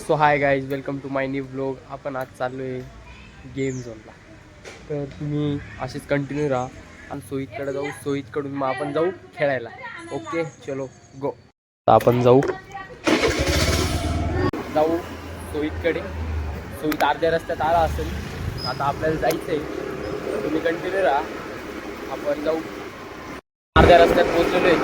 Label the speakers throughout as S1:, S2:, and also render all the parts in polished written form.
S1: So hi guys, welcome to my new blog. आपण आज चाललो आहे गेम झोनला. तर तुम्ही असेच कंटिन्यू राहा आणि सोयीकडे जाऊ, सोयीकडून मग आपण जाऊ खेळायला. ओके, चलो गो. आपण जाऊ सोयीकडे. सोयीत अर्ध्या रस्त्यात आला असेल. आता आपल्याला जायचं आहे, तुम्ही कंटिन्यू राहा. आपण जाऊ, अर्ध्या रस्त्यात पोहोचलेलो आहे.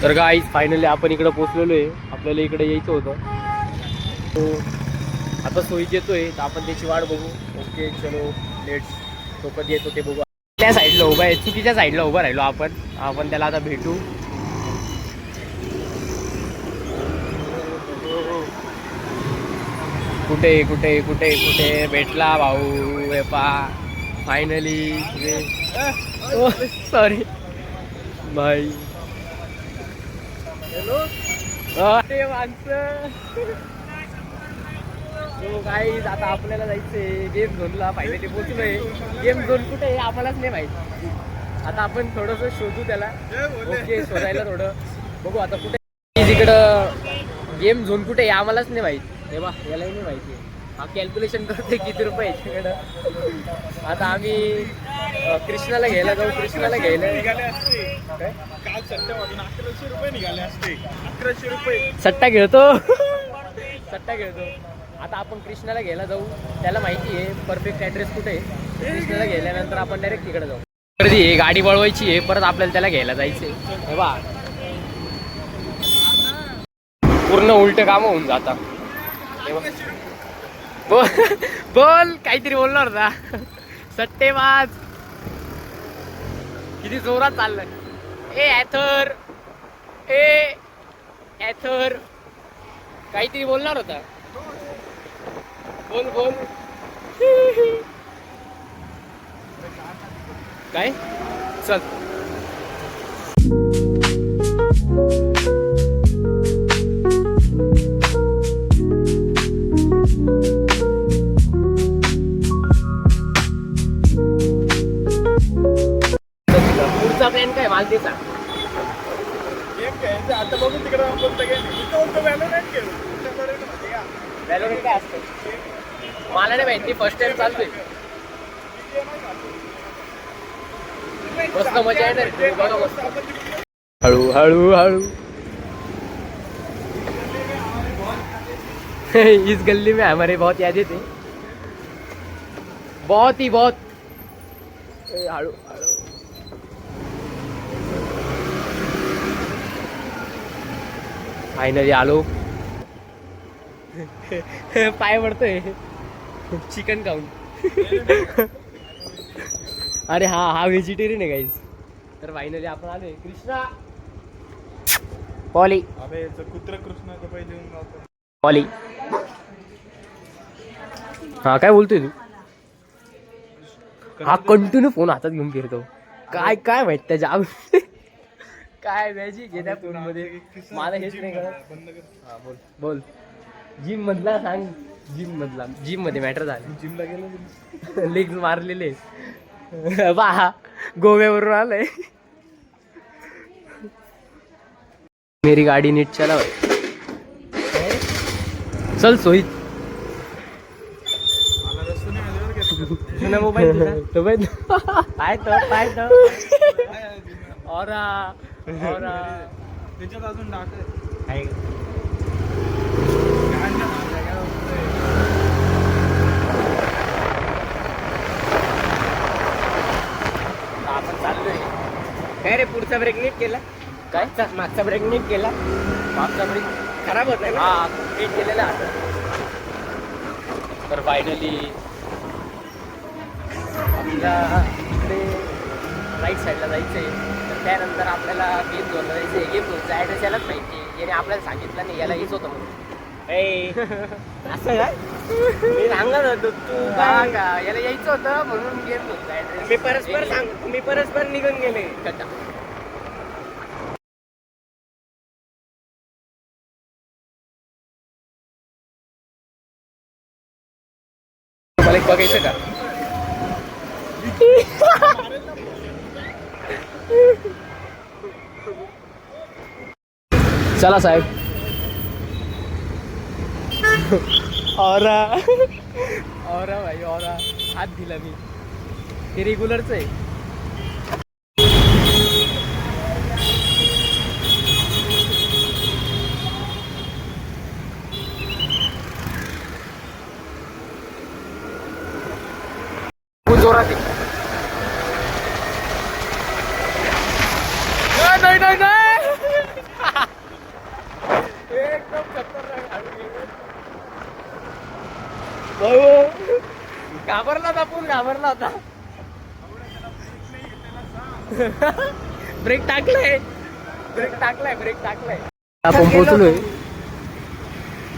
S1: तर गाईज फायनली आपण इकडं पोचलेलो आहे. आपल्याला इकडे यायचं होतं. तो आता सोयीत येतोय, तर आपण त्याची वाट बघू. ओके चलो लेट्स. तो कधी येतो ते बघू. त्या साईडला उभा आहे, चुकीच्या साईडला उभा राहिलो आपण त्याला आता भेटू. कुठे कुठे कुठे कुठे भेटला भाऊ. हे पा फायनली. सॉरी बाई. हॅलो अरे माणसं. हो गाईज, आता आपल्याला जायचंय गेम झोनला. फायनली पोहोचलोय. गेम झोन कुठे आहे आम्हालाच नाही माहिती. आता आपण थोडंसं शोधू त्याला. ओके, शोधायला थोडं बघू आता कुठे. तिकडं गेम झोन कुठे आहे आम्हालाच नाही माहिती. हे बा, यालाही नाही माहिती. हा कॅल्क्युलेशन करतोय किती रुपये याच्याकडं. आता आम्ही कृष्णाला घ्यायला जाऊ. कृष्णाला घ्यायला काय सट्टा खेळतो. सट्टा खेळतो. आता आपण कृष्णाला घ्यायला जाऊ. त्याला माहिती आहे परफेक्ट ॲड्रेस कुठे आहे. कृष्णाला गेल्यानंतर आपण डायरेक्ट तिकडे जाऊ. तर ही गाडी वळवायची आहे, परत आपल्याला त्याला घ्यायला जायचंय. हे बा, पूर्ण उलट काम होऊन जाता. बोल काहीतरी बोलणार ना. सट्टेबाज किती जोरात चाललंय. ए ॲथर काहीतरी बोलणार होता. बोल बोल. काय चल. पुढचा प्लॅन काय मला ते सांग.
S2: आता बघू तिकडे
S1: व्हॅलोरेंट काय असतं मला नाही माहिती. फर्स्ट टाइम चालतोय. मस्त मजा येणार बघा. मस्त हळू हळू हळू. इस गली में हमारे बहुत यादें थे. बहुत ही बहुत. हळू हळू. फायनली आलो. पाय पडतोय चिकन खाऊन. अरे हा व्हेजिटेरियन आहे गाईज. तर फायनली आपण आलोय. कृष्णा पॉली.
S2: अबे कुत्र कृष्णा पहिले
S1: पॉली. हा काय बोलतोय तू. हा कंटिन्यू फोन हातात घेऊन फिरतो. काय काय माहित त्याच्या काय मॅजिक आहे त्या फोन मध्ये. मला हेच नाही कळत. हा बोल बोल. जिम मधला सांग. जिम मधला. जिम मध्ये मॅटर झालं.
S2: जिमला गेलो.
S1: लेग्स मारलेले. बा गोव्यावरून आलंय. मेरी गाडी नीट चलाव. चल सोयीत. मोबाईल तो पाय तो और
S2: त्याच्यात अजून डाक
S1: आहे. आपण चाललोय. काय रे पुढचा ब्रेक नीट केला. काय मागचा ब्रेक नीट केला. मागचा ब्रेक खराब होत आहे. हा नीट केलेला आता. तर फायनली आपल्याला इकडे राईट साईडला जायचं आहे. तर त्यानंतर आपल्याला गेम झोनला जायचं आहे. गेम झोनचा ॲड्रेस यालाच माहिती आहे. याने आपल्याला सांगितलं नाही, याला हेच होतं म्हणून.
S3: असं काय मी सांगत होतो तू
S1: हा
S3: काय
S1: का याला यायचं होतं म्हणून गेम होता
S3: मी परस्पर निघून गेले
S1: मला एक बघायचं का चला साहेब
S2: औरा
S1: औरा भाई औरा हात दिला मी हे रेग्युलरच आहे खूप जोरात आहे. नाही नाही नाही एकदम खतरनाक गाडी आहे. घाबरला होता पण घाबरला होता ब्रेक टाकलाय आपण पोहोचलोय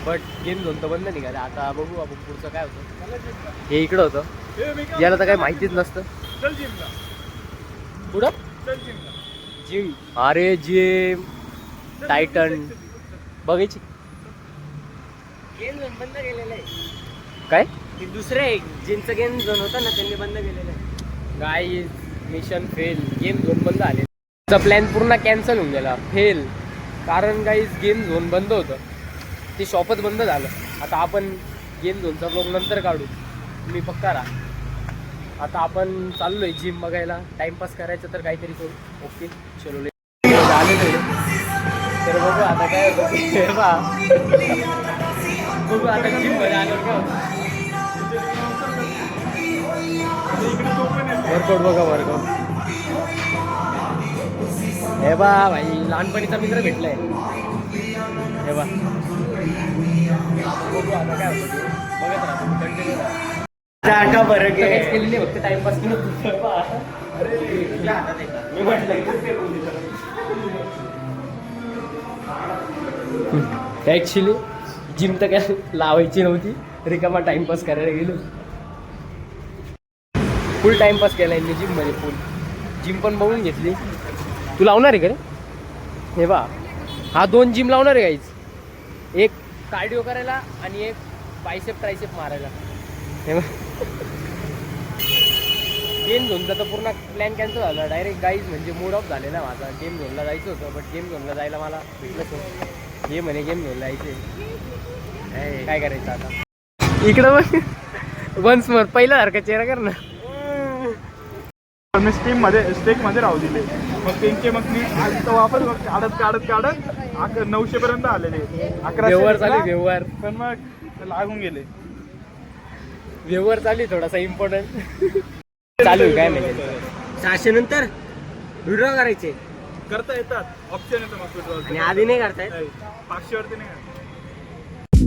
S1: बट गेम झोन तर बंद निघाले आता बघू आपण पुढचं काय होतं हे इकडं होतं याला तर काही माहितीच नसतं
S2: चल जिमला
S1: पुढं
S2: चल जिमला
S1: जिम अरे जिम टायटन बघायची
S3: गेम झोन बंद केलेलं आहे
S1: काय
S3: ते दुसरं एक ज्यांचं गेम झोन होता ना त्यांनी बंद केलेलं आहे
S1: guys mission fail game zone बंद आले प्लॅन पूर्ण कॅन्सल होऊन गेला फेल कारण गाईज गेम झोन बंद होतं ते शॉपच बंद झालं आता आपण गेम झोनचा ब्लॉग नंतर काढू मी पक्का राहा आता आपण चाललोय जिम बघायला टाइमपास करायचं तर काहीतरी करू ओके चलो आलेलो तर बघू आता काय होतं ते पहा. बघू आता जिम मध्ये आलो का वर्कआउट बघा वर्कआउट हे बा भाई लहानपणीचा मित्र भेटलाय हे बा बघू आता काय होतं ते. बघत राहा कंटिन्यू
S3: जागा फरक
S1: काहीच
S3: आहे
S1: केली नाही फक्त टाइमपास केलं
S3: मी म्हटलं
S1: ऍक्च्युली जिम तर काय लावायची नव्हती रिकामा टाइमपास करायला गेलो फुल टाइमपास केला मी जिम मध्ये फुल जिम पण बघून घेतली तू लावणार आहे का रे हे बा हा 2 जिम लावणार आहे गाईज एक कार्डिओ करायला आणि एक बायसेप ट्रायसेप मारायला हे बा गेम झोनचा तर पूर्ण प्लॅन कॅन्सल झाला डायरेक्ट गाईज म्हणजे मूड ऑफ झालेला माझा गेम झोनला जायचं होतं बट गेम झोनला जायला मला भेटलंच नव्हतं हे म्हणे गेम झोनला जायचे काय करायचं आता इकडं बघ वन्स मोर पहिल्यासारखा चेहरा कर ना
S2: मी स्टेक मध्ये राहू दिले मग त्यांचे मग मी आज तर वापस मग काढत 900 पर्यंत आलेले 1100
S1: व्यवहार चालू व्यवहार
S2: पण मग लागून गेले
S1: व्यवहार चालू आहे थोडासा इम्पॉर्टंट चालू आहे काय म्हणजे
S3: 600 नंतर विड्रॉ करायचे
S2: करता येतात ऑप्शन येतं मग withdrawal चं.
S3: आणि आधी नाही करतायत
S2: नाही, 500 वरती नाही करता.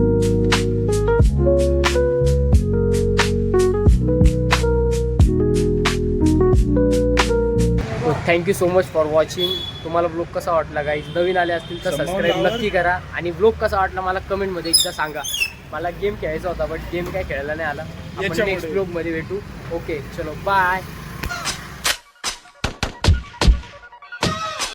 S1: Thank you so much for watching तुम्हाला ब्लॉग कसा वाटला गाईज नवीन आले असतील तर सबस्क्राईब नक्की करा आणि ब्लॉग कसा वाटला मला कमेंटमध्ये एकदा सांगा मला गेम खेळायचा होता बट गेम काय खेळायला नाही आला आपण
S2: याच्यामुळे.
S1: नेक्स्ट ब्लॉगमध्ये भेटू ओके चलो बाय